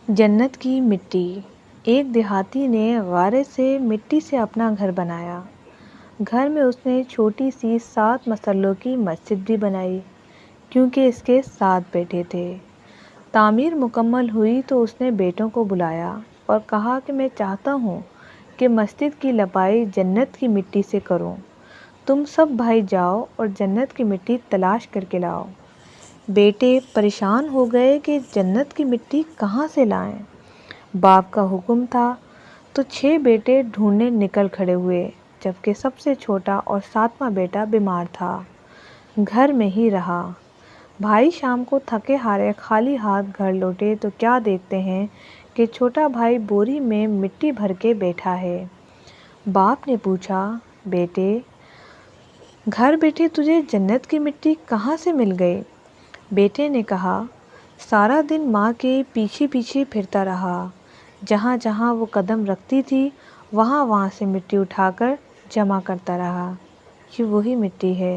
جنت کی مٹی۔ ایک دیہاتی نے غارے سے مٹی سے اپنا گھر بنایا۔ گھر میں اس نے چھوٹی سی 7 مسلوں کی مسجد بھی بنائی کیونکہ اس کے 7 بیٹے تھے۔ تعمیر مکمل ہوئی تو اس نے بیٹوں کو بلایا اور کہا کہ میں چاہتا ہوں کہ مسجد کی لپائی جنت کی مٹی سے کروں۔ تم سب بھائی جاؤ اور جنت کی مٹی تلاش کر کے لاؤ۔ بیٹے پریشان ہو گئے کہ جنت کی مٹی کہاں سے لائیں۔ باپ کا حکم تھا تو 6 بیٹے ڈھونڈنے نکل کھڑے ہوئے، جبکہ سب سے چھوٹا اور 7واں بیٹا بیمار تھا، گھر میں ہی رہا۔ بھائی شام کو تھکے ہارے خالی ہاتھ گھر لوٹے تو کیا دیکھتے ہیں کہ چھوٹا بھائی بوری میں مٹی بھر کے بیٹھا ہے۔ باپ نے پوچھا، بیٹے گھر بیٹھے تجھے جنت کی مٹی کہاں سے مل گئی؟ بیٹے نے کہا، سارا دن ماں کے پیچھے پیچھے پھرتا رہا، جہاں جہاں وہ قدم رکھتی تھی وہاں وہاں سے مٹی اٹھا کر جمع کرتا رہا، یہ وہی مٹی ہے